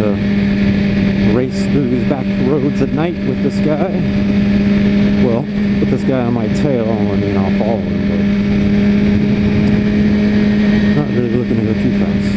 to race through these back roads at night with this guy. Well, with this guy on my tail, I mean, I'll follow him, but not really looking to go too fast.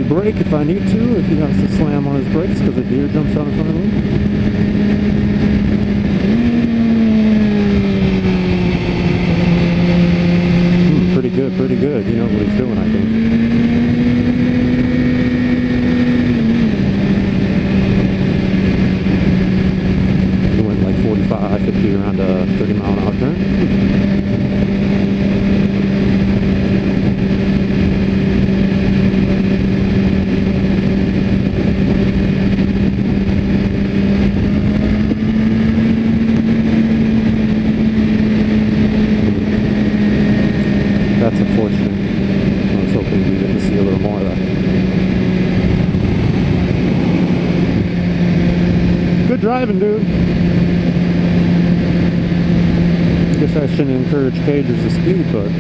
Brake if I need to, if he has to slam on his brakes because a deer jumps out in front of him. Pretty good, pretty good. He knows what he's doing, I think. He went like 45, 50 around a 30-mile-an-hour turn. That's unfortunate. I was hoping we get to see a little more of that. Good driving, dude. I guess I shouldn't encourage Cagers to speed, but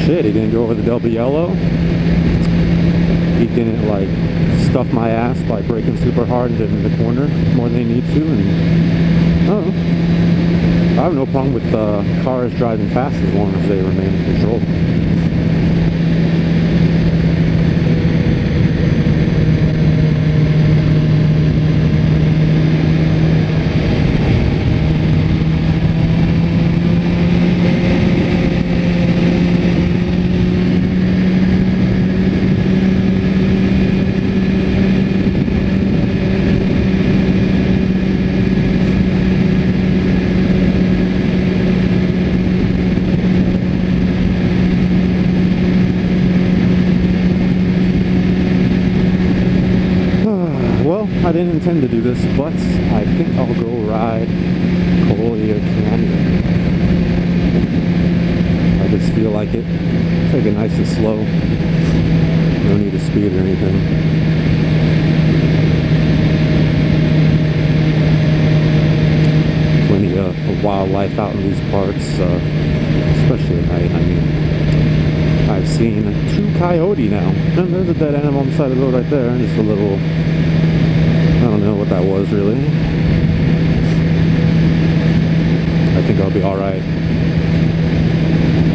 shit, he didn't go over the double yellow. He didn't like stuff my ass by braking super hard and getting in the corner more than they need to, and I don't know. I have no problem with cars driving fast as long as they remain in control. I didn't intend to do this, but I think I'll go ride Colia Canyon. I just feel like it. Take it nice and slow. No need to speed or anything. Plenty of wildlife out in these parts, especially at night. I mean, I've seen 2 coyote now. And there's a dead animal on the side of the road right there. Just a little... I don't know what that was, really. I think I'll be alright.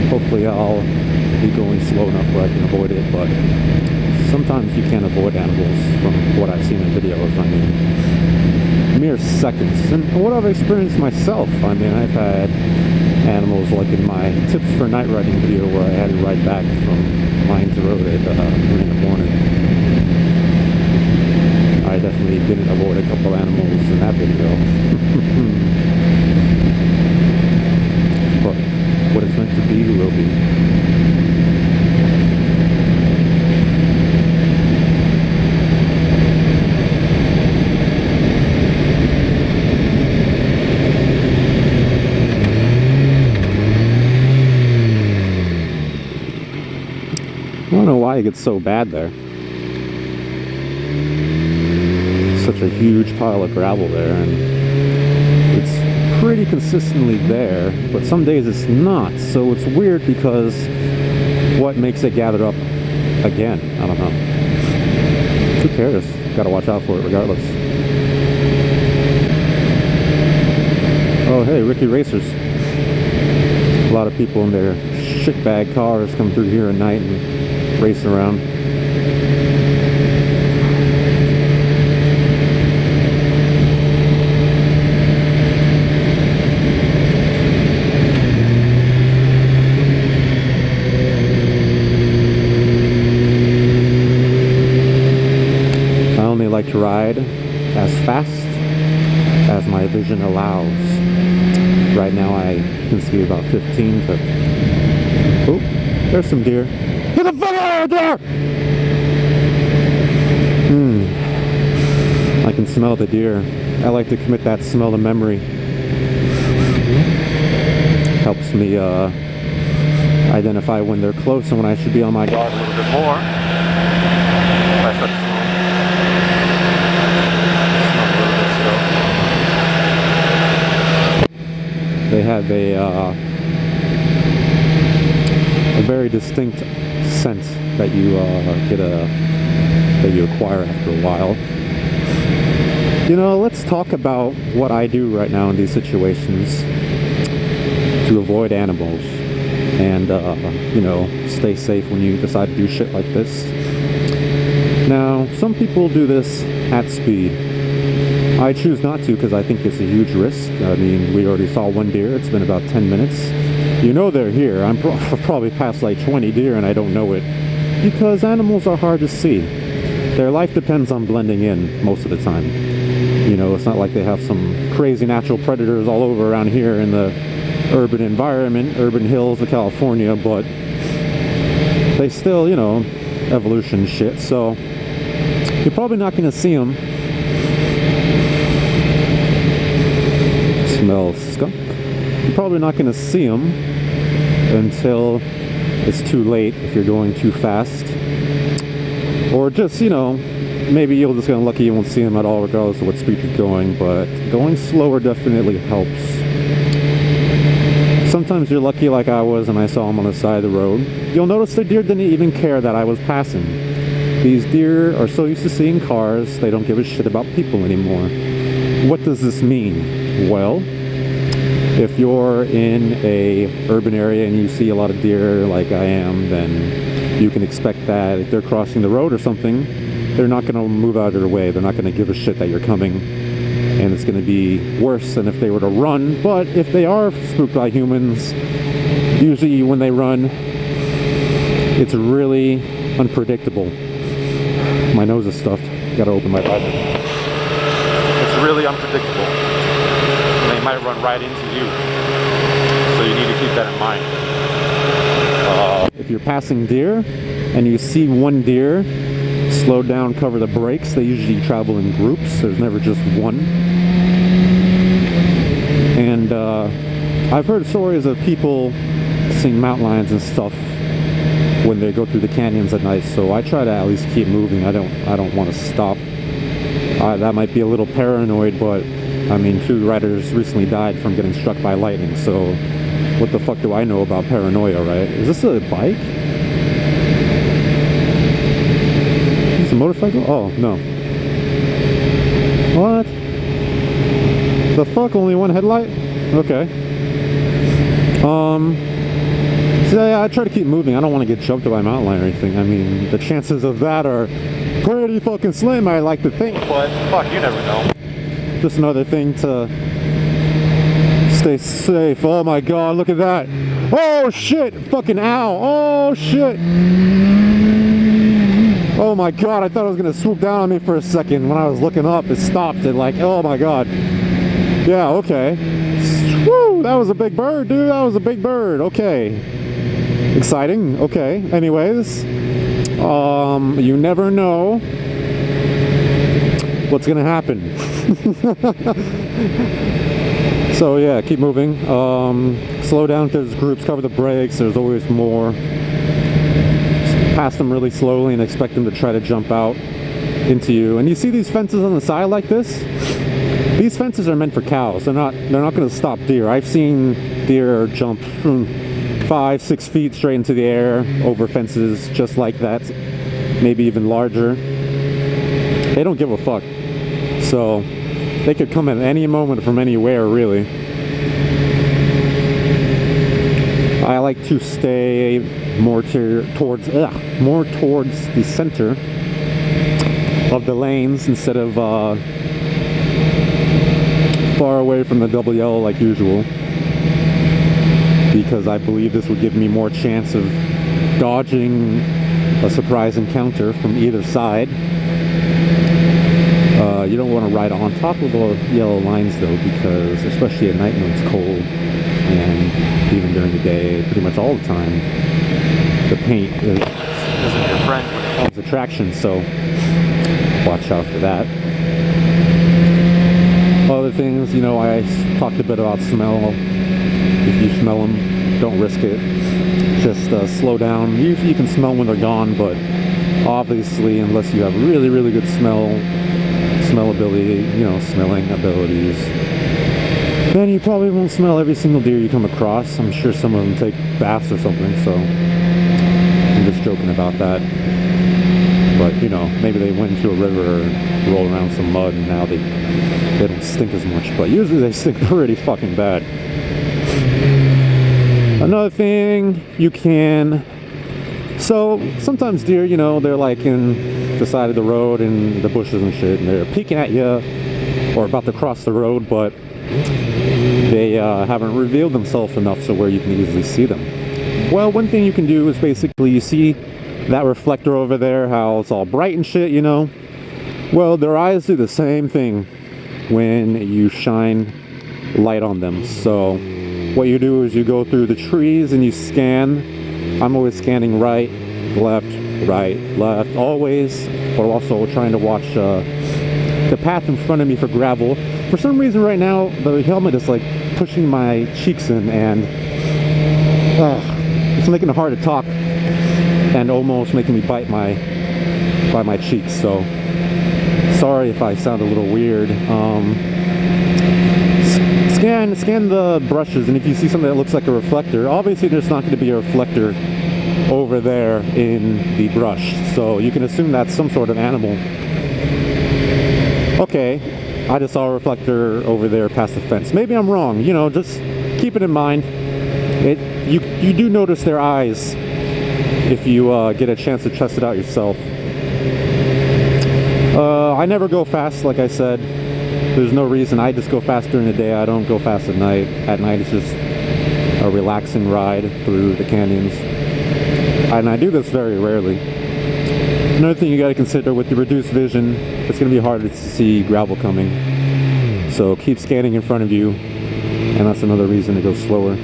Hopefully I'll be going slow enough where I can avoid it, but sometimes you can't avoid animals from what I've seen in videos. I mean, mere seconds. And what I've experienced myself, I mean, I've had animals like in my tips for night riding video where I had to ride back from Mines Road at 3 in the morning. I definitely didn't avoid a couple animals in that video. But what is meant to be will be. I don't know why it gets so bad there. Such a huge pile of gravel there, and it's pretty consistently there, but some days it's not, so it's weird because what makes it gather up again? I don't know. Who cares? Gotta watch out for it regardless. Oh hey, Ricky Racers. A lot of people in their shitbag cars come through here at night and race around. Like to ride as fast as my vision allows. Right now I can see about 15 to... Oh, there's some deer. Get the fuck out of there! can smell the deer. I like to commit that smell to memory. Helps me identify when they're close and when I should be on my guard a little bit more. They have a very distinct scent that you that you acquire after a while. You know, let's talk about what I do right now in these situations to avoid animals and you know, stay safe when you decide to do shit like this. Now, some people do this at speed. I choose not to because I think it's a huge risk. I mean, we already saw one deer. It's been about 10 minutes. You know they're here. I'm probably past like 20 deer and I don't know it because animals are hard to see. Their life depends on blending in most of the time. You know, it's not like they have some crazy natural predators all over around here in the urban environment, urban hills of California, but they still, you know, evolution shit. So you're probably not going to see them. Smells skunk. You're probably not going to see them until it's too late if you're going too fast. Or just, you know, maybe you'll just get unlucky, you won't see them at all regardless of what speed you're going, but going slower definitely helps. Sometimes you're lucky like I was and I saw them on the side of the road. You'll notice the deer didn't even care that I was passing. These deer are so used to seeing cars, they don't give a shit about people anymore. What does this mean? Well, if you're in a urban area and you see a lot of deer like I am, then you can expect that if they're crossing the road or something, they're not going to move out of their way. They're not going to give a shit that you're coming. And it's going to be worse than if they were to run. But if they are spooked by humans, usually when they run, it's really unpredictable. My nose is stuffed. Gotta open my visor. It's really unpredictable. And they might run right into you. So you need to keep that in mind. If you're passing deer and you see one deer, slow down, cover the brakes. They usually travel in groups. There's never just one. And I've heard stories of people seeing mountain lions and stuff when they go through the canyons at night. So I try to at least keep moving. I don't want to stop. That might be a little paranoid, but I mean, 2 riders recently died from getting struck by lightning. So what the fuck do I know about paranoia, right? Is this a bike? Is it a motorcycle? Oh, no. What? The fuck? Only one headlight? Okay. So yeah, I try to keep moving. I don't want to get jumped by a mountain lion or anything. I mean, the chances of that are pretty fucking slim, I like to think. But fuck, you never know. Just another thing to stay safe. Oh my god, look at that. Oh shit! Fucking ow! Oh shit! Oh my god, I thought it was gonna swoop down on me for a second. When I was looking up, it stopped and like, oh my god. Yeah, okay. Woo! That was a big bird, dude. That was a big bird. Okay. Exciting. Okay. Anyways. You never know what's gonna happen. So yeah, keep moving. Slow down if there's groups, cover the brakes. There's always more. Pass them really slowly and expect them to try to jump out into you. And you see these fences on the side like this? These fences are meant for cows. They're not going to stop deer. I've seen deer jump from 5-6 feet straight into the air over fences just like that, maybe even larger. They don't give a fuck. So they could come at any moment from anywhere, really. I like to stay more towards the center of the lanes instead of far away from the double yellow like usual, because I believe this would give me more chance of dodging a surprise encounter from either side. You don't want to ride on top of the yellow lines though, because especially at night when it's cold, and even during the day, pretty much all the time, the paint isn't your friend when it comes to traction, so watch out for that. Other things, you know, I talked a bit about smell. If you smell them, don't risk it. Just slow down. Usually you can smell when they're gone, but obviously, unless you have really, really good smell ability, you know, smelling abilities, then you probably won't smell every single deer you come across. I'm sure some of them take baths or something, so I'm just joking about that. But, you know, maybe they went into a river or rolled around some mud and now they don't stink as much, but usually they stink pretty fucking bad. Another thing you can... So, sometimes deer, you know, they're like in the side of the road in the bushes and shit, and they're peeking at you or about to cross the road, but they haven't revealed themselves enough so where you can easily see them. Well, one thing you can do is basically, you see that reflector over there, how it's all bright and shit, you know? Well, their eyes do the same thing when you shine light on them. So what you do is you go through the trees and you scan. I'm always scanning right, left, always, but also trying to watch the path in front of me for gravel. For some reason right now, the helmet is like pushing my cheeks in, and it's making it hard to talk and almost making me bite my cheeks. So sorry if I sound a little weird. Scan the brushes, and if you see something that looks like a reflector, obviously there's not going to be a reflector over there in the brush, so you can assume that's some sort of animal. Okay, I just saw a reflector over there past the fence. Maybe I'm wrong, you know, just keep it in mind. You do notice their eyes if you get a chance to test it out yourself. I never go fast, like I said. There's no reason. I just go fast during the day. I don't go fast at night. At night it's just a relaxing ride through the canyons. And I do this very rarely. Another thing you got to consider with the reduced vision, it's going to be harder to see gravel coming. So keep scanning in front of you, and that's another reason to go slower.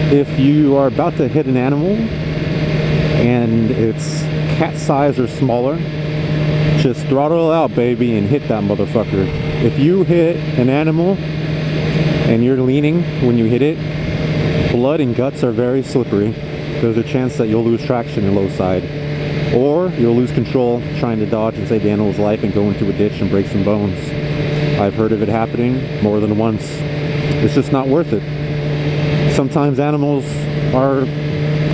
If you are about to hit an animal and it's cat size or smaller, just throttle out, baby, and hit that motherfucker. If you hit an animal and you're leaning when you hit it, blood and guts are very slippery. There's a chance that you'll lose traction in low side, or you'll lose control trying to dodge and save the animal's life and go into a ditch and break some bones. I've heard of it happening more than once. It's just not worth it. Sometimes animals are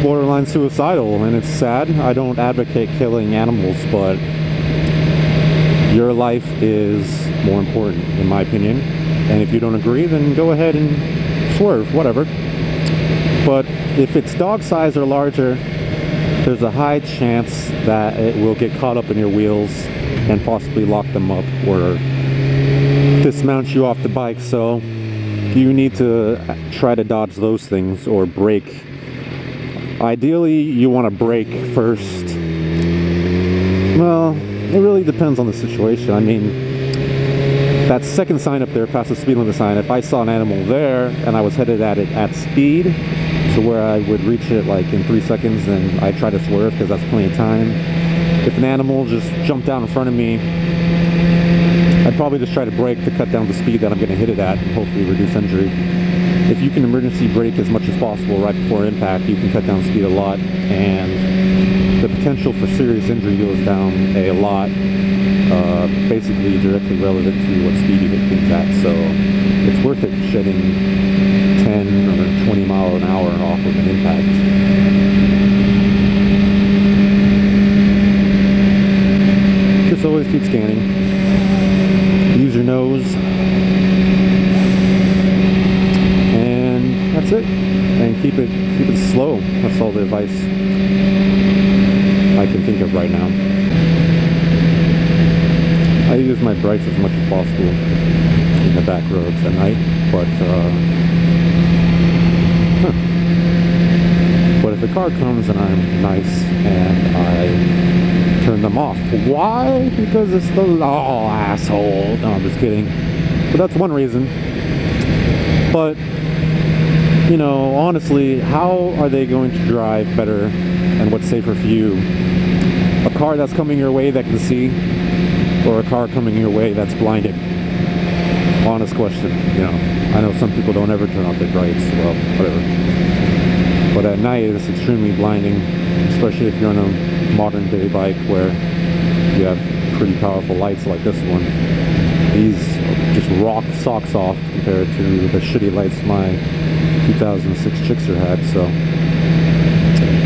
borderline suicidal, and it's sad. I don't advocate killing animals, but your life is more important, in my opinion. And if you don't agree, then go ahead and swerve, whatever. But if it's dog size or larger, there's a high chance that it will get caught up in your wheels and possibly lock them up or dismount you off the bike. So you need to try to dodge those things or brake. Ideally, you want to brake first. Well, it really depends on the situation. I mean, that second sign up there past the speed limit sign, if I saw an animal there and I was headed at it at speed, so where I would reach it like in 3 seconds, then I'd try to swerve because that's plenty of time. If an animal just jumped out in front of me, I'd probably just try to brake to cut down the speed that I'm going to hit it at and hopefully reduce injury. If you can emergency brake as much as possible right before impact, you can cut down speed a lot, and the potential for serious injury goes down a lot, basically directly relevant to what speed you hit things at. So it's worth it shedding 10 or 20 miles an hour off of an impact. Just always keep scanning. Use your nose, and that's it. And keep it slow. That's all the advice I can think of right now. I use my brights as much as possible in the back roads at night, but but if a car comes and I'm nice and I turn them off. Why? Because it's the law, asshole. No, I'm just kidding. But that's one reason. But, you know, honestly, how are they going to drive better and what's safer for you? A car that's coming your way that can see, or a car coming your way that's blinded? Honest question. You know, I know some people don't ever turn off their brights, well, whatever. But at night, it's extremely blinding, especially if you're on a modern day bike where you have pretty powerful lights like this one. These just rock socks off compared to the shitty lights my 2006 Gixxer had, so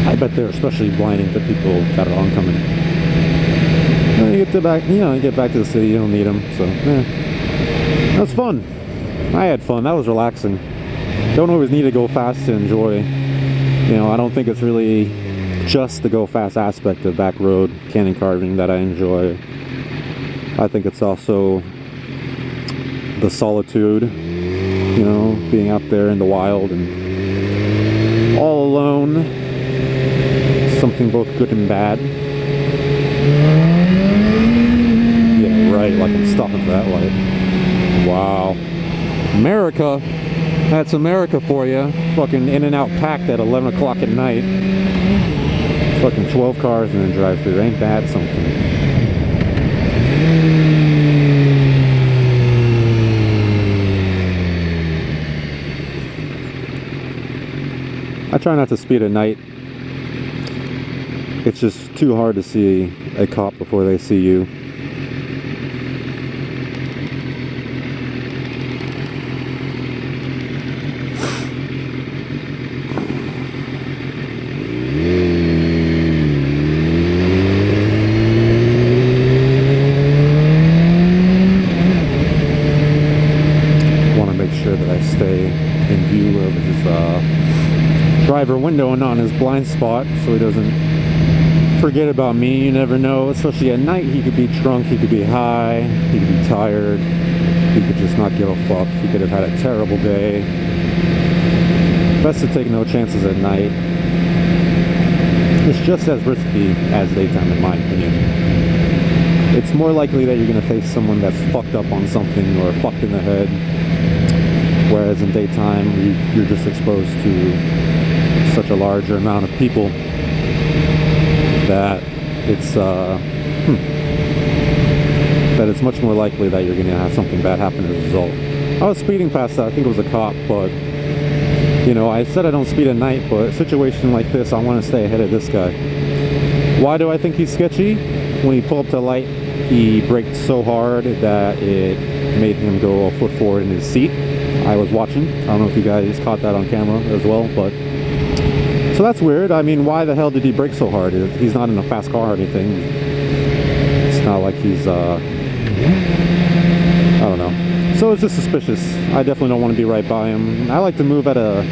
I bet they're especially blinding to people that are oncoming. And you get back to the city, you don't need them, so that was fun. I had fun. That was relaxing. Don't always need to go fast to enjoy. You know, I don't think it's really just the go fast aspect of back road canyon carving that I enjoy. I think it's also the solitude, you know, being out there in the wild and all alone. Something both good and bad. Yeah, right, like I'm stopping for that light. Wow. America. That's America for you. Fucking in and out packed at 11 o'clock at night. Fucking 12 cars in the drive-thru. Ain't that something? I try not to speed at night. It's just too hard to see a cop before they see you. Want to make sure that I stay in view of his driver window and on his blind spot so he doesn't forget about me. You never know, especially at night. He could be drunk, he could be high, he could be tired, he could just not give a fuck, he could have had a terrible day. Best to take no chances at night. It's just as risky as daytime in my opinion. It's more likely that you're going to face someone that's fucked up on something or fucked in the head, whereas in daytime you're just exposed to such a larger amount of people that it's much more likely that you're going to have something bad happen as a result. I was speeding past that. I think it was a cop, but you know, I said I don't speed at night, but a situation like this, I want to stay ahead of this guy. Why do I think he's sketchy? When he pulled up to the light, he braked so hard that it made him go a foot forward in his seat. I was watching. I don't know if you guys caught that on camera as well, but so that's weird. I mean, why the hell did he brake so hard? He's not in a fast car or anything. It's not like he's, I don't know. So it's just suspicious. I definitely don't want to be right by him. I like to move at a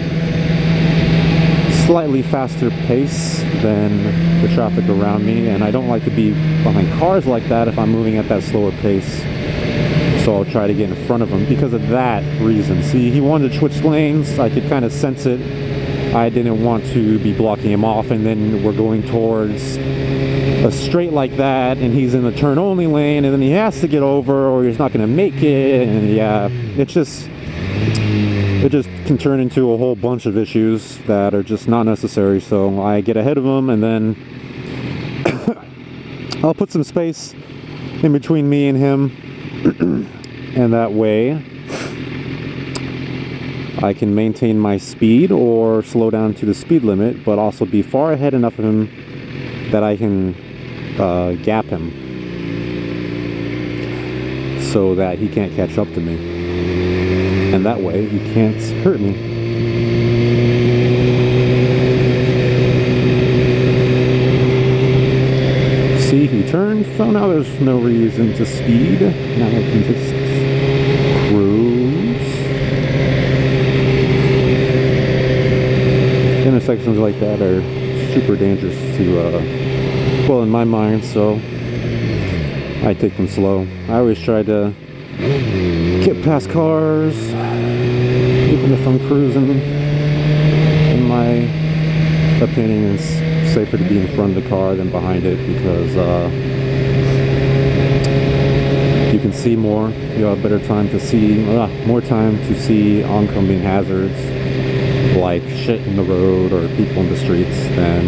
slightly faster pace than the traffic around me, and I don't like to be behind cars like that if I'm moving at that slower pace. So I'll try to get in front of him because of that reason. See, he wanted to switch lanes. I could kind of sense it. I didn't want to be blocking him off, and then we're going towards a straight like that, and he's in the turn only lane, and then he has to get over or he's not going to make it. And yeah, it just can turn into a whole bunch of issues that are just not necessary. So I get ahead of him, and then I'll put some space in between me and him, and that way I can maintain my speed or slow down to the speed limit, but also be far ahead enough of him that I can gap him so that he can't catch up to me, and that way he can't hurt me. See, he turned, so now there's no reason to speed. Now I can just cruise. Intersections like that are super dangerous to, well, in my mind, so I take them slow. I always try to get past cars, even if I'm cruising. In my opinion, it's safer to be in front of the car than behind it, because you can see more. You have better time to see, more time to see oncoming hazards like shit in the road or people in the streets than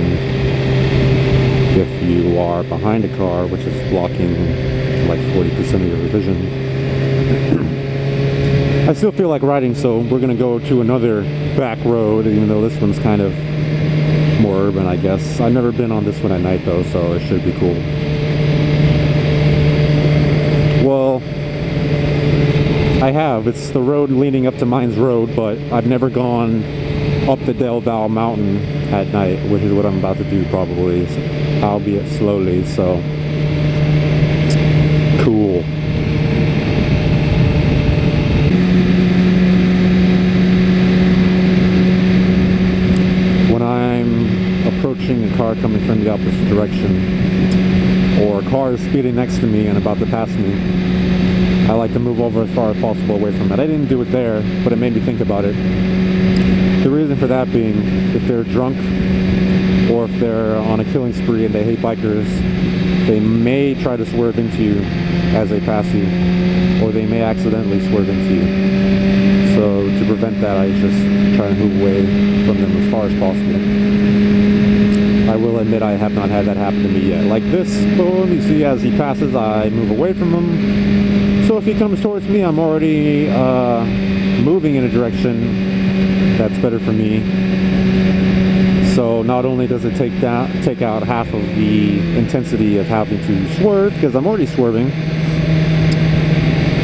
if you are behind a car, which is blocking like 40% of your vision. I still feel like riding, so we're gonna go to another back road, even though this one's kind of more urban, I guess. I've never been on this one at night though, so it should be cool. Well, I have. It's the road leading up to Mines Road, but I've never gone up the Del Val Mountain at night, which is what I'm about to do probably, albeit slowly, so cool. When I'm approaching a car coming from the opposite direction, or a car is speeding next to me and about to pass me, I like to move over as far as possible away from it. I didn't do it there, but it made me think about it. The reason for that being, if they're drunk or if they're on a killing spree and they hate bikers, they may try to swerve into you as they pass you, or they may accidentally swerve into you. So to prevent that, I just try to move away from them as far as possible. I will admit I have not had that happen to me yet. Like this, boom, you see as he passes, I move away from him. So if he comes towards me, I'm already moving in a direction that's better for me. So not only does it take out half of the intensity of having to swerve, because I'm already swerving,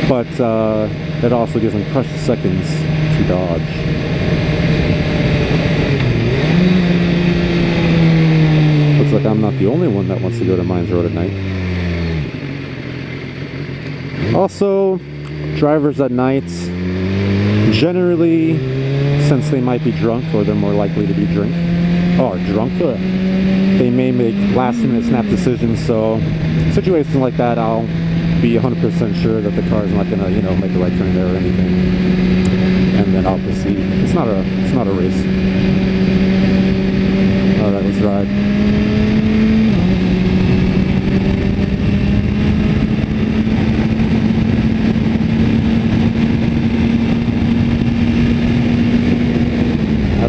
but it also gives me precious seconds to dodge. Looks like I'm not the only one that wants to go to Mines Road at night. Also, drivers at night, generally, since they might be drunk, or they're more likely to be drunk, they may make last-minute snap decisions. So situations like that, I'll be 100% sure that the car is not gonna, make a right turn there or anything, and then I'll proceed. It's not a race. All right, let's ride.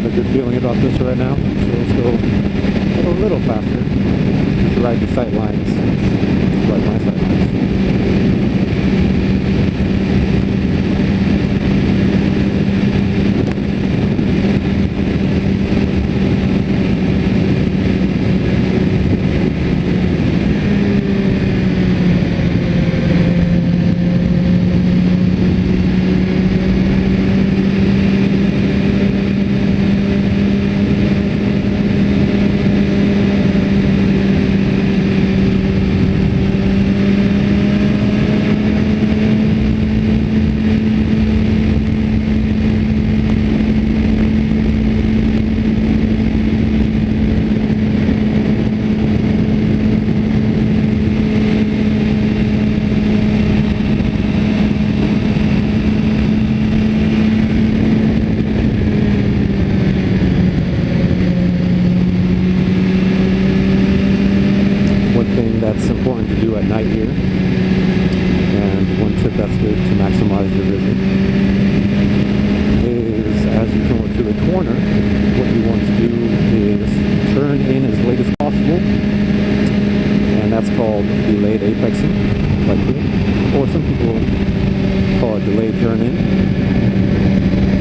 Good feeling about this right now, so let's go a little faster. Just ride the sight lines, ride my sight lines. That's important to do at night here, and one tip that's good to maximize your vision is, as you come to a corner, what you want to do is turn in as late as possible, and that's called delayed apexing, like this, or some people call it delayed turn in.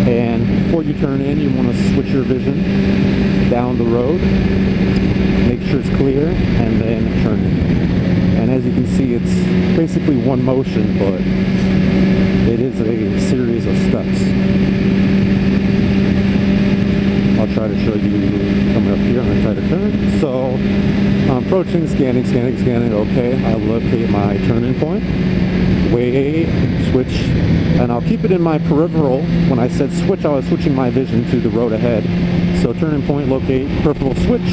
And before you turn in, you want to switch your vision down the road, make sure it's clear, and then turn in. And as you can see, it's basically one motion, but it is a series of steps. I'll try to show you coming up here. I'm going to try to turn. So I'm approaching, scanning. Okay, I'll locate my turn-in point. Wait, switch. And I'll keep it in my peripheral. When I said switch, I was switching my vision to the road ahead. So turn-in point, locate, peripheral switch,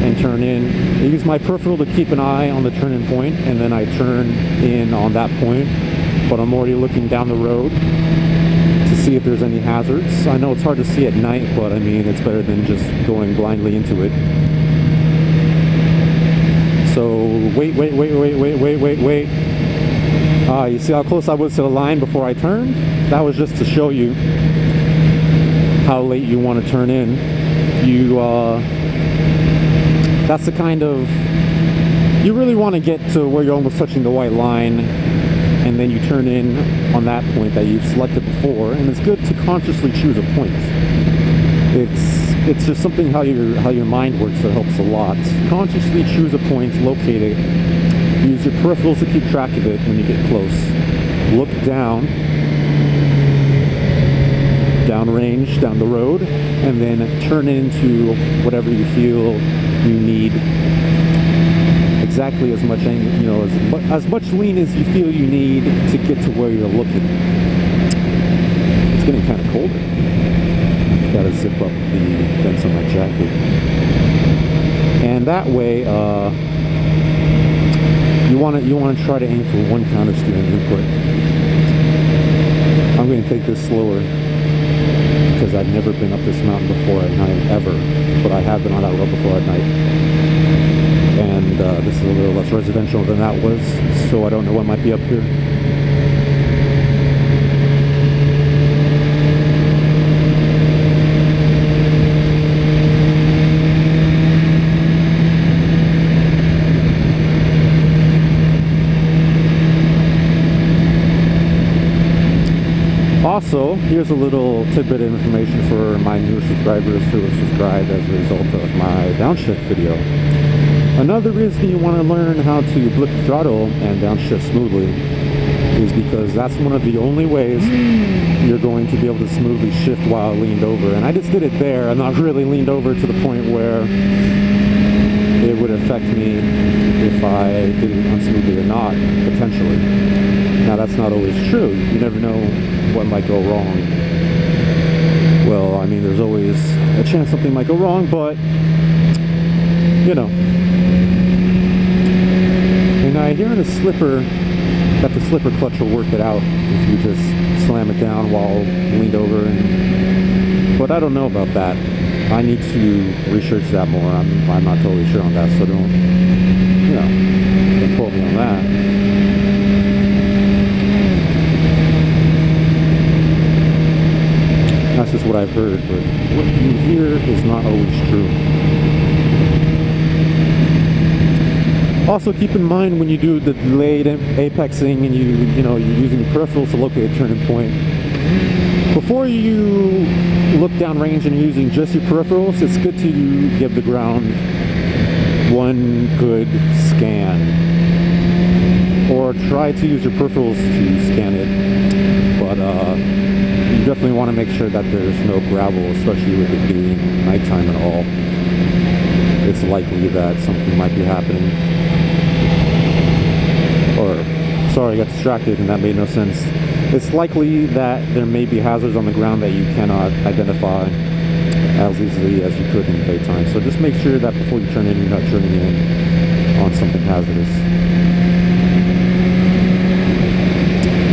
and turn in. I use my peripheral to keep an eye on the turn-in point, and then I turn in on that point. But I'm already looking down the road to see if there's any hazards. I know it's hard to see at night, but I mean, it's better than just going blindly into it. So wait. You see how close I was to the line before I turned? That was just to show you how late you want to turn in. That's the kind of, you really want to get to where you're almost touching the white line, and then you turn in on that point that you've selected before. And it's good to consciously choose a point. It's just something how your mind works that helps a lot. Consciously choose a point, locate it, use your peripherals to keep track of it when you get close. Look down range, down the road, and then turn into whatever you feel you need. Exactly as much, as much lean as you feel you need to get to where you're looking. It's getting kind of colder. Gotta zip up the vents on my jacket. And that way, you want to try to aim for one counter steering input. I'm going to take this slower because I've never been up this mountain before at night, ever. But I have been on that road before at night. And this is a little less residential than that was, so I don't know what might be up here. Also, here's a little tidbit of information for my newer subscribers who have subscribed as a result of my downshift video. Another reason you want to learn how to blip the throttle and downshift smoothly is because that's one of the only ways you're going to be able to smoothly shift while leaned over. And I just did it there. I'm not really leaned over to the point where it would affect me if I did it unsmoothly or not, potentially. Now, that's not always true. You never know what might go wrong. Well, I mean, there's always a chance something might go wrong, but, you know. And I hear in a slipper that the slipper clutch will work it out if you just slam it down while leaned over. But I don't know about that. I need to research that more. I'm not totally sure on that, so don't quote me on that. That's just what I've heard, but what you hear is not always true. Also, keep in mind when you do the delayed apexing and you're using your peripherals to locate a turning point. Before you look downrange and you're using just your peripherals, it's good to give the ground one good scan, or try to use your peripherals to scan it. But you definitely want to make sure that there's no gravel, especially with it being nighttime and all. It's likely that something might be happening. Or, sorry, I got distracted and that made no sense. It's likely that there may be hazards on the ground that you cannot identify as easily as you could in the daytime. So just make sure that before you turn in, you're not turning in on something hazardous.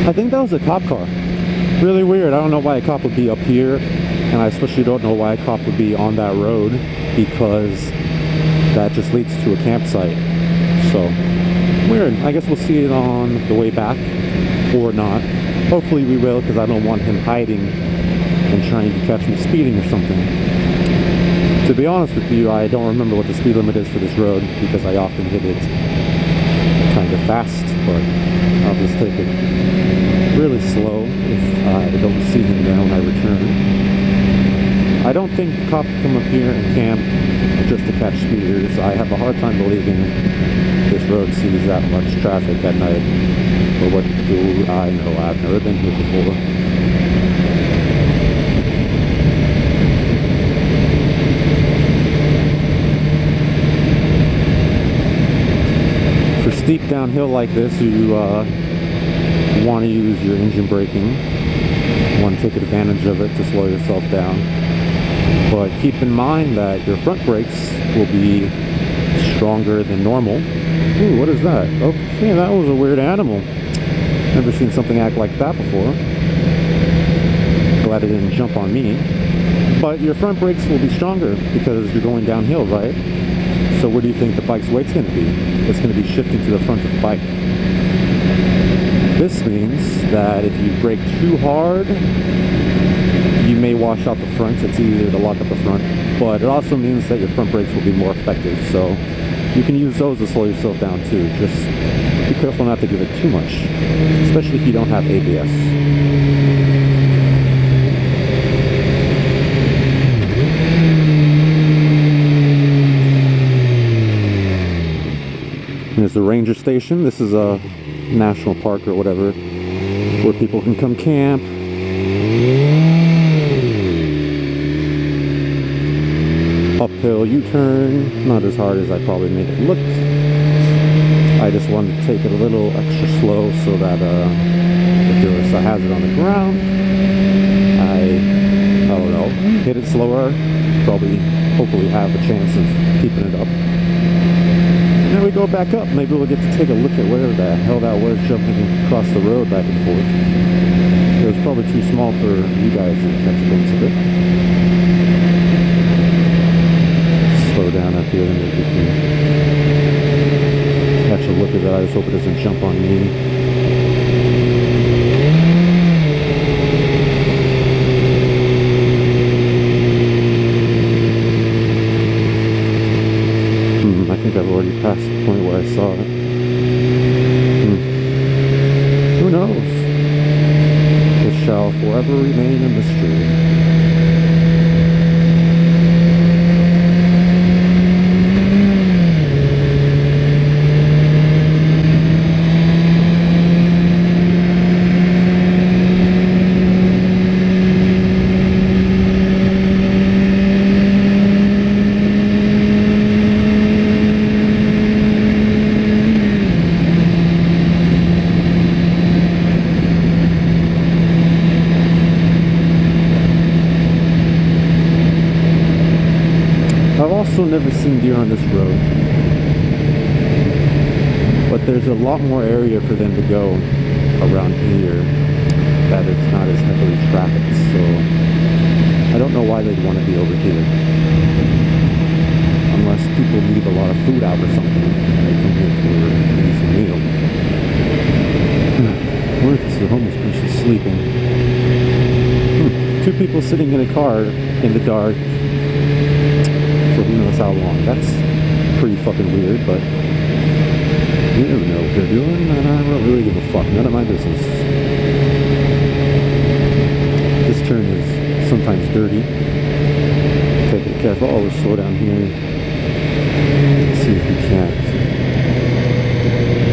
I think that was a cop car. Really weird. I don't know why a cop would be up here, and I especially don't know why a cop would be on that road, because that just leads to a campsite. So, weird. I guess we'll see it on the way back, or not. Hopefully we will, because I don't want him hiding and trying to catch me speeding or something. To be honest with you, I don't remember what the speed limit is for this road, because I often hit it kind of fast, but I'll just take it really slow if I don't see him there when I return. I don't think the cop come up here and camp just to catch speeders. I have a hard time believing this road sees that much traffic at night. But what do I know? I've never been here before. For steep downhill like this, you want to use your engine braking. You want to take advantage of it to slow yourself down. But keep in mind that your front brakes will be stronger than normal. Ooh, what is that? Okay, that was a weird animal. Never seen something act like that before. Glad it didn't jump on me. But your front brakes will be stronger because you're going downhill, right? So what do you think the bike's weight's going to be? It's going to be shifting to the front of the bike. This means that if you brake too hard, you may wash out the front. It's easier to lock up the front, but it also means that your front brakes will be more effective. So you can use those to slow yourself down too. Just be careful not to give it too much, especially if you don't have ABS. There's the ranger station. This is a national park or whatever where people can come camp. Uphill U-turn, not as hard as I probably made it look. I just wanted to take it a little extra slow so that if there was a hazard on the ground, I don't know, hit it slower, probably hopefully have a chance of keeping it up. And then we go back up. Maybe we'll get to take a look at where the hell that was jumping across the road back and forth. It was probably too small for you guys to catch a glimpse of it. Slow down up here and maybe we can catch a look at that. I just hope it doesn't jump on me. I've already passed the point where I saw it. Who knows? It shall forever remain a mystery. Never seen deer on this road, but there's a lot more area for them to go around here that it's not as heavily trafficked, so I don't know why they'd want to be over here unless people leave a lot of food out or something and they come here for an easy meal. What if the homeless person's sleeping? Two people sitting in a car in the dark for who knows how long. That's pretty fucking weird, but you never know what they're doing, and I don't really give a fuck. None of my business. This turn is sometimes dirty. Take it careful. Oh, let's slow down here. Let's see if we can't.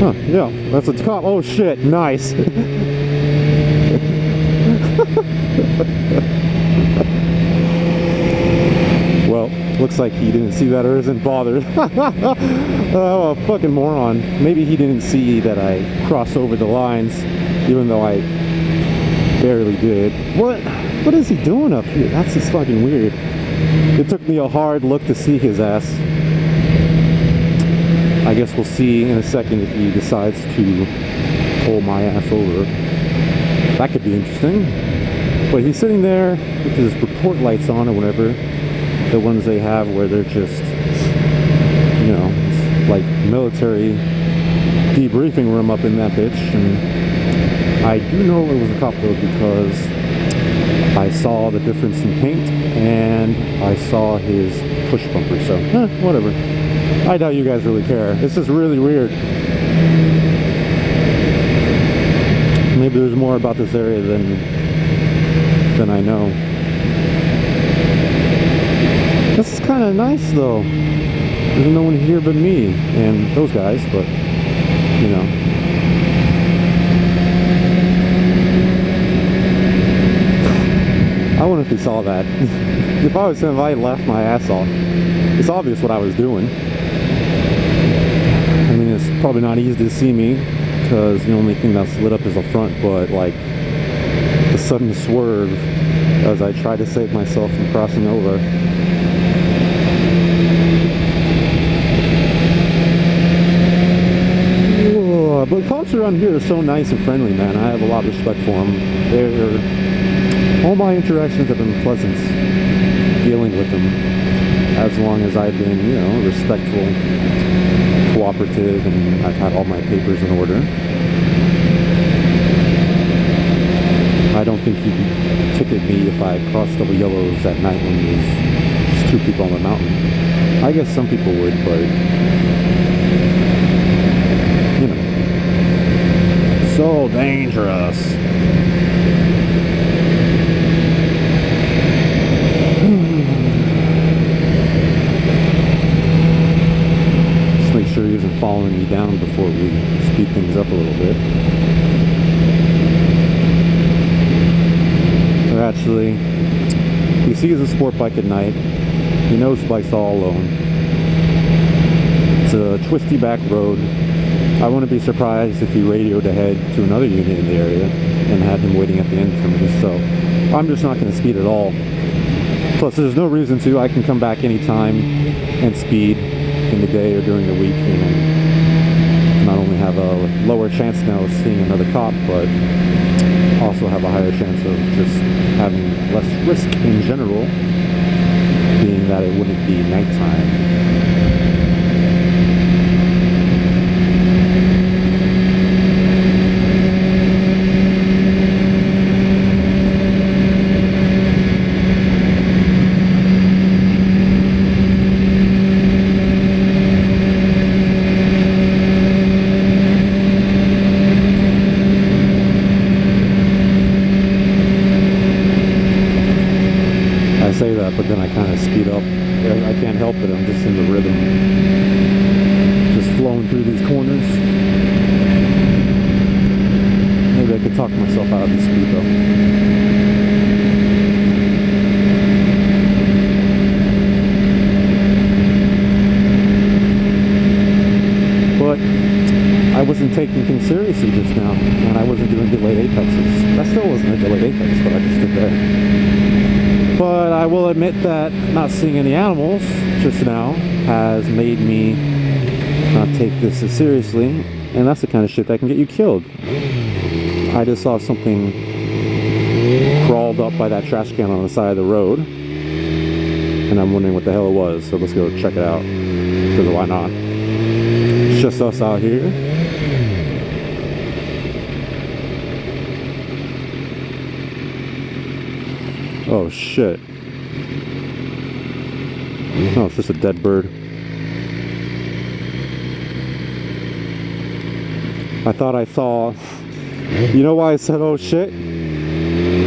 Huh, yeah, that's a cop. Oh shit, nice. Well, looks like he didn't see that or isn't bothered. Oh, a fucking moron. Maybe he didn't see that I crossed over the lines, even though I barely did. What is he doing up here? That's just fucking weird. It took me a hard look to see his ass. I guess we'll see in a second if he decides to pull my ass over. That could be interesting. But he's sitting there with his report lights on or whatever. The ones they have where they're just, you know, it's like military debriefing room up in that bitch. And I do know it was a cop though because I saw the difference in paint and I saw his push bumper. So, whatever. I doubt you guys really care. It's just really weird. Maybe there's more about this area than I know. This is kind of nice though. There's no one here but me and those guys, but you know. I wonder if he saw that. If I was him, I laughed my ass off. It's obvious what I was doing. I mean, it's probably not easy to see me because the only thing that's lit up is the front, but like the sudden swerve as I try to save myself from crossing over. Whoa, but cops around here are so nice and friendly, man. I have a lot of respect for them. All my interactions have been pleasant dealing with them, as long as I've been, you know, respectful, cooperative, and I've had all my papers in order. I don't think he can ticket me if I cross double yellows at night when there's just 2 people on the mountain. I guess some people would, but you know, so dangerous. Just make sure he isn't following me down before we speed things up a little bit. Actually, he sees a sport bike at night. He knows the bike's all alone. It's a twisty back road. I wouldn't be surprised if he radioed ahead to another unit in the area and had him waiting at the end for me. So I'm just not going to speed at all. Plus, there's no reason to. I can come back anytime and speed in the day or during the week, and not only have a lower chance now of seeing another cop, but also have a higher chance of just having less risk in general, being that it wouldn't be nighttime. But then I kind of speed up. I can't help it. I'm just in the rhythm. Just flowing through these corners. Maybe I could talk myself out of the speed though. But I wasn't taking things seriously just now, and I wasn't doing delayed apexes. That still wasn't a delayed apex, but I just did there. But I will admit that not seeing any animals just now has made me not take this as seriously, and that's the kind of shit that can get you killed. I just saw something crawled up by that trash can on the side of the road, and I'm wondering what the hell it was, so let's go check it out, because why not? It's just us out here. Oh shit. No, it's just a dead bird. I thought I saw... You know why I said oh shit?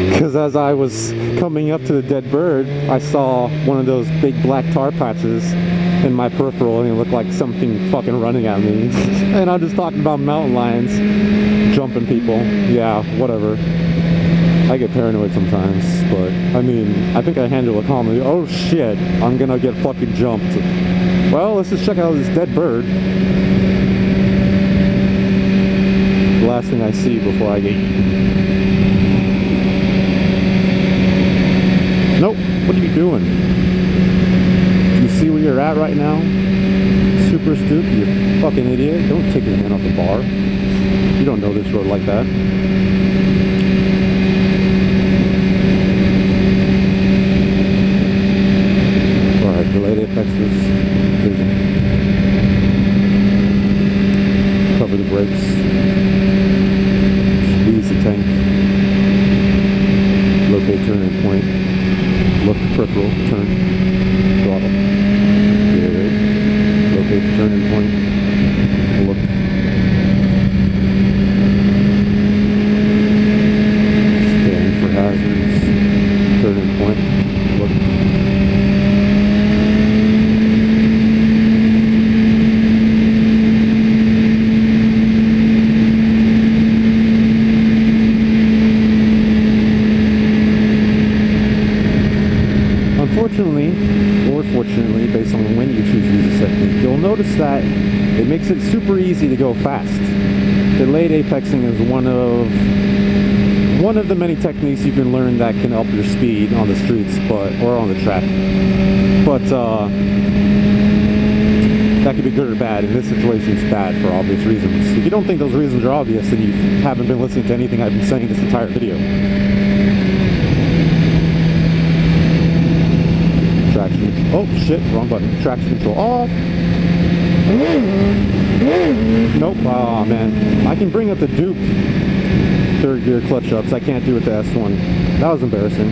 Because as I was coming up to the dead bird, I saw one of those big black tar patches in my peripheral, and it looked like something fucking running at me. And I'm just talking about mountain lions jumping people. Yeah, whatever. I get paranoid sometimes, but I mean, I think I handle it calmly. Oh shit, I'm gonna get fucking jumped. Well, let's just check out this dead bird. The last thing I see before I get eaten. Nope, what are you doing? You see where you're at right now? Super stupid, you fucking idiot. Don't take your man off the bar. You don't know this road like that. Delayed apexes, vision. Cover the brakes. Squeeze the tank. Locate turning point. Look peripheral, turn. Throttle. Good. Locate the turning point. Look. Scan for hazards. Turning point. Look. Unfortunately, or fortunately, based on when you choose to use this technique, you'll notice that it makes it super easy to go fast. Delayed apexing is one of the many techniques you can learn that can up your speed on the streets, or on the track. But that could be good or bad. In this situation, it's bad for obvious reasons. If you don't think those reasons are obvious, then you haven't been listening to anything I've been saying this entire video. Traction. Oh shit, wrong button. Traction control off. Nope. Oh man, I can bring up the Duke. Third gear clutch ups. I can't do it the S1. That was embarrassing.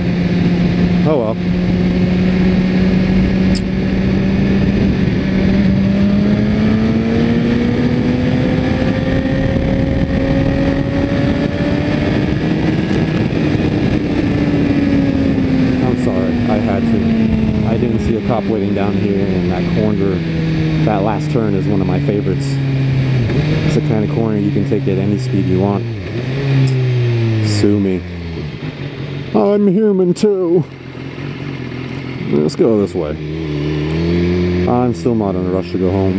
Oh well. I'm sorry. I had to. I didn't see a cop waiting down here, and that corner, that last turn is one of my favorites. It's the kind of corner you can take at any speed you want. Sue me. I'm human too. Let's go this way. I'm still not in a rush to go home.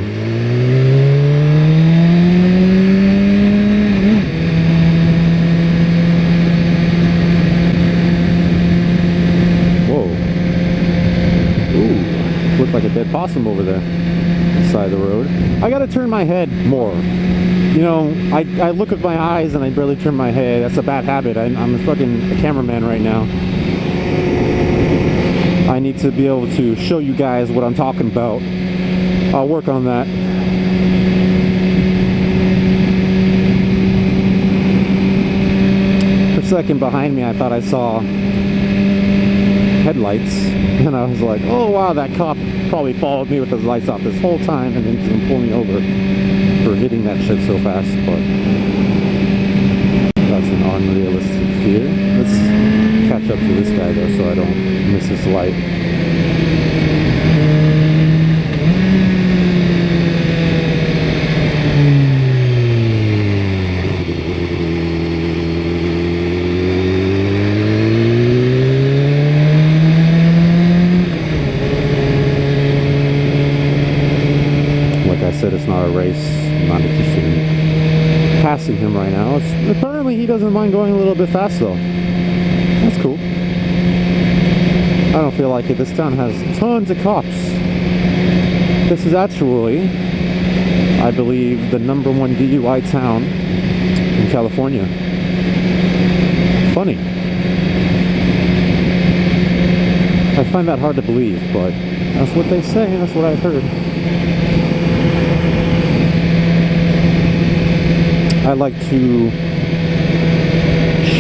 Whoa. Ooh. Looked like a dead possum over there. Side of the road. I gotta turn my head more. You know, I look with my eyes and I barely turn my head. That's a bad habit. I'm a fucking cameraman right now. I need to be able to show you guys what I'm talking about. I'll work on that. For a second behind me, I thought I saw headlights. And I was like, oh wow, that cop probably followed me with his lights off this whole time and then didn't pull me over for hitting that shit so fast. But that's an unrealistic fear. Let's catch up to this guy though, so I don't miss this light. It's not a race. I'm not interested in passing him right now. Apparently he doesn't mind going a little bit fast though. That's cool. I don't feel like it. This town has tons of cops. This is actually, I believe, the #1 DUI town in California. Funny. I find that hard to believe, but that's what they say, and that's what I've heard. I like to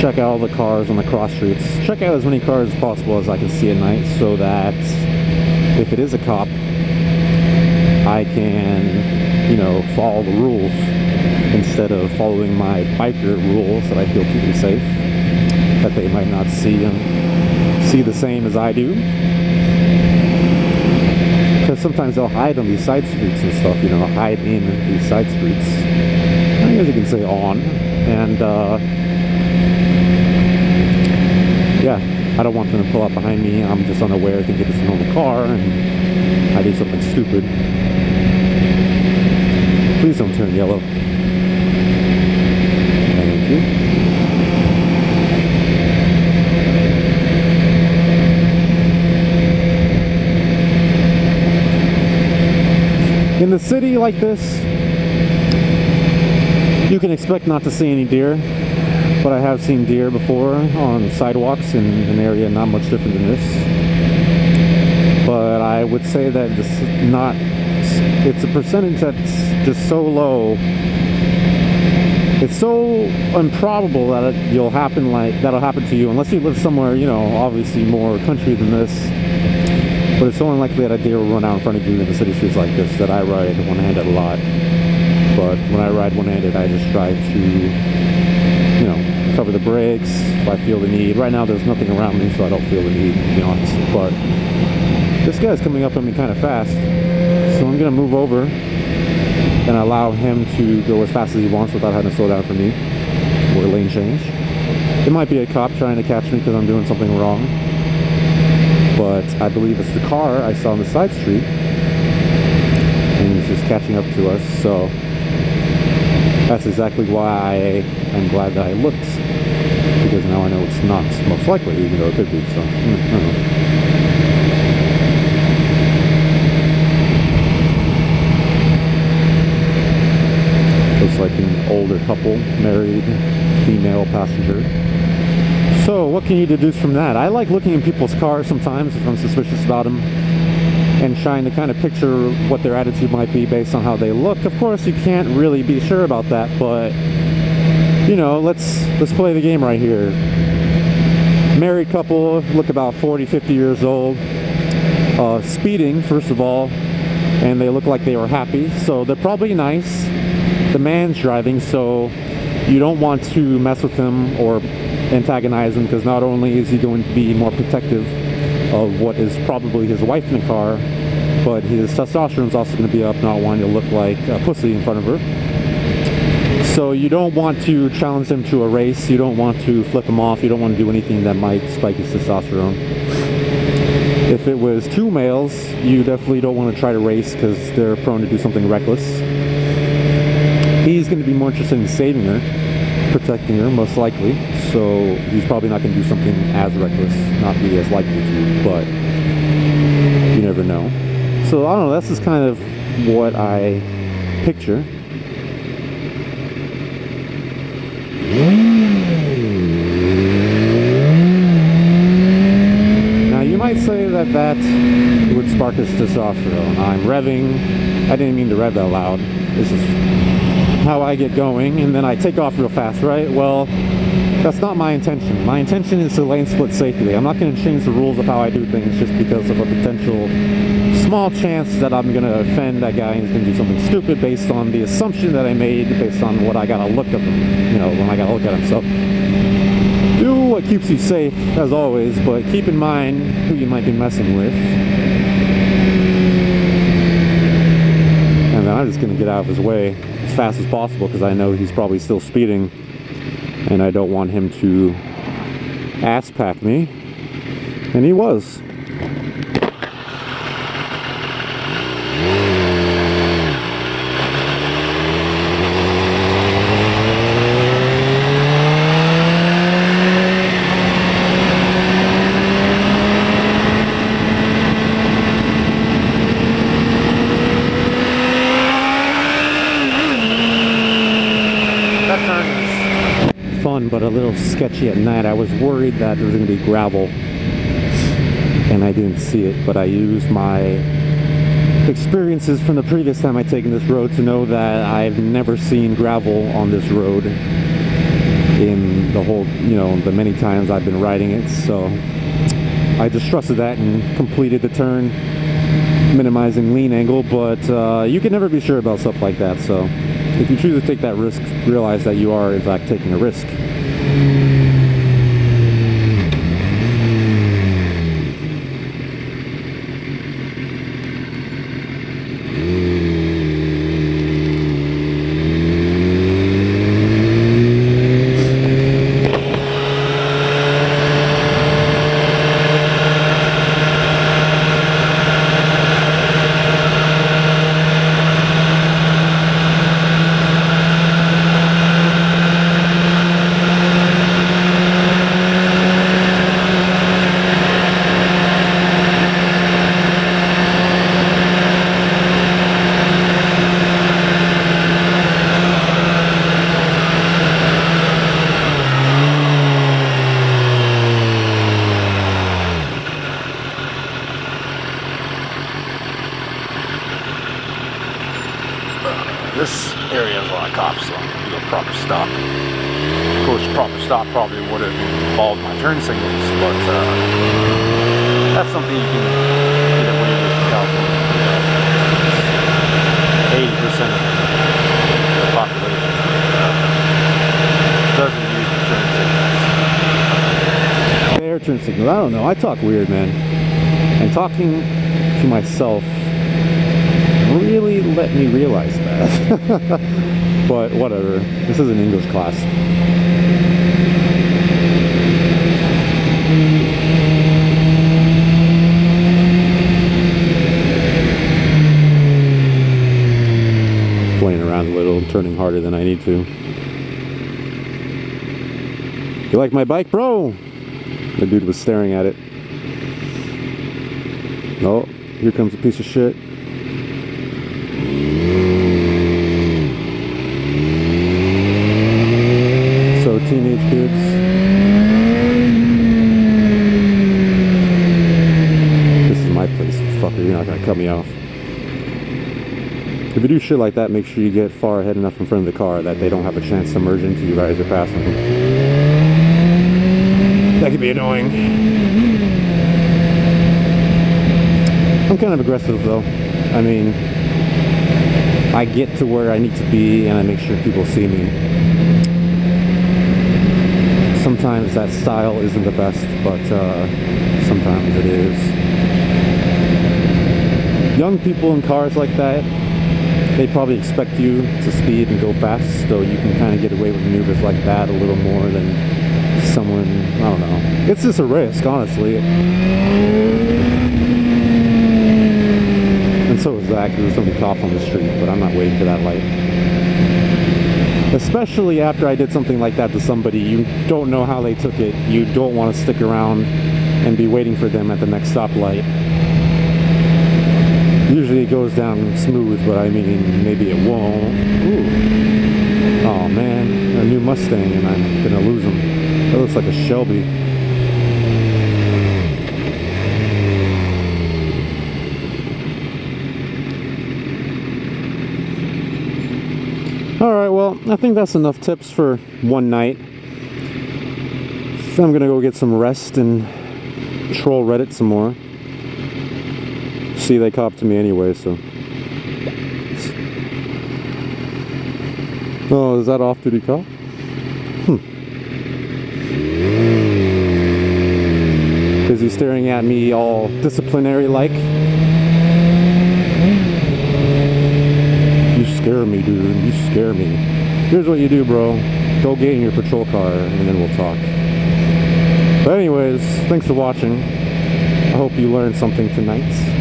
check out all the cars on the cross streets. Check out as many cars as possible as I can see at night, so that if it is a cop, I can, you know, follow the rules instead of following my biker rules that I feel keep me safe, that they might not see the same as I do. Because sometimes they'll hide on these side streets and stuff, you know, hide in these side streets. I guess you can say on, and yeah, I don't want them to pull up behind me. I'm just unaware, thinking it's a normal car, and I do something stupid. Please don't turn yellow. Thank you. In the city like this, you can expect not to see any deer, but I have seen deer before on sidewalks in an area not much different than this. But I would say that it's a percentage that's just so low. It's so improbable that that'll happen to you, unless you live somewhere, you know, obviously more country than this. But it's so unlikely that a deer will run out in front of you in the city streets like this that I ride one-handed a lot. But when I ride one-handed, I just try to, you know, cover the brakes if I feel the need. Right now there's nothing around me, so I don't feel the need, to be honest. But this guy's coming up on me kind of fast, so I'm going to move over and allow him to go as fast as he wants without having to slow down for me or lane change. It might be a cop trying to catch me because I'm doing something wrong, but I believe it's the car I saw on the side street, and he's just catching up to us. So that's exactly why I'm glad that I looked, because now I know it's not most likely, even though it could be. So I don't know. Looks like an older couple, married, female passenger. So what can you deduce from that? I like looking in people's cars sometimes if I'm suspicious about them, and trying to kind of picture what their attitude might be based on how they look. Of course, you can't really be sure about that, but you know, let's play the game right here. Married couple, look about 40, 50 years old, speeding, first of all, and they look like they were happy, so they're probably nice. The man's driving, so you don't want to mess with him or antagonize him, because not only is he going to be more protective of what is probably his wife in the car, but his testosterone is also going to be up, not wanting to look like a pussy in front of her. So you don't want to challenge him to a race, you don't want to flip him off, you don't want to do anything that might spike his testosterone. If it was two males, you definitely don't want to try to race, because they're prone to do something reckless. He's going to be more interested in saving her, protecting her, most likely, so he's probably not going to do something as reckless, not be as likely to, but you never know. So I don't know, that's just kind of what I picture. Now you might say that that would spark his testosterone. I'm revving, I didn't mean to rev that loud, this is how I get going, and then I take off real fast, right? Well, that's not my intention. My intention is to lane split safely. I'm not going to change the rules of how I do things just because of a potential small chance that I'm going to offend that guy and he's going to do something stupid based on the assumption that I made, based on what I got to look at him, you know, when I got to look at him. So do what keeps you safe, as always, but keep in mind who you might be messing with. And then I'm just going to get out of his way as fast as possible, because I know he's probably still speeding and I don't want him to ass pack me, and he was. Fun, but a little sketchy at night. I was worried that there was going to be gravel and I didn't see it, but I used my experiences from the previous time I'd taken this road to know that I've never seen gravel on this road in the whole, you know, the many times I've been riding it. So I just trusted that and completed the turn, minimizing lean angle, but you can never be sure about stuff like that. So if you choose to take that risk, realize that you are in fact taking a risk. This area has a lot of cops, so I'm going to proper stop. Of course, proper stop probably would have involved my turn signals, but that's something you can get away with in California. 80% of the population doesn't use the turn signals. Air turn signal, I don't know, I talk weird, man. And talking to myself really let me realize that. But whatever, this is an English class. Playing around a little, turning harder than I need to. You like my bike, bro? The dude was staring at it. Oh, here comes a piece of shit. So teenage kids, this is my place, fucker, you're not gonna cut me off. If you do shit like that, make sure you get far ahead enough in front of the car that they don't have a chance to merge into you right as you're passing them. That could be annoying. I'm kind of aggressive though. I mean, I get to where I need to be and I make sure people see me. Sometimes that style isn't the best, but sometimes it is. Young people in cars like that, they probably expect you to speed and go fast, so you can kind of get away with maneuvers like that a little more than someone, I don't know. It's just a risk, honestly. And so is that, because there's somebody cops on the street, but I'm not waiting for that light. Especially after I did something like that to somebody, you don't know how they took it. You don't want to stick around and be waiting for them at the next stoplight. Usually it goes down smooth, but I mean, maybe it won't. Ooh. Oh man, a new Mustang and I'm gonna lose him. That looks like a Shelby. Alright, well, I think that's enough tips for one night. So I'm gonna go get some rest and troll Reddit some more. See, they copped to me anyway, so. Oh, is that off-duty cop? Is he staring at me all disciplinary-like? You scare me, dude. You scare me. Here's what you do, bro. Go get in your patrol car, and then we'll talk. But anyways, thanks for watching. I hope you learned something tonight.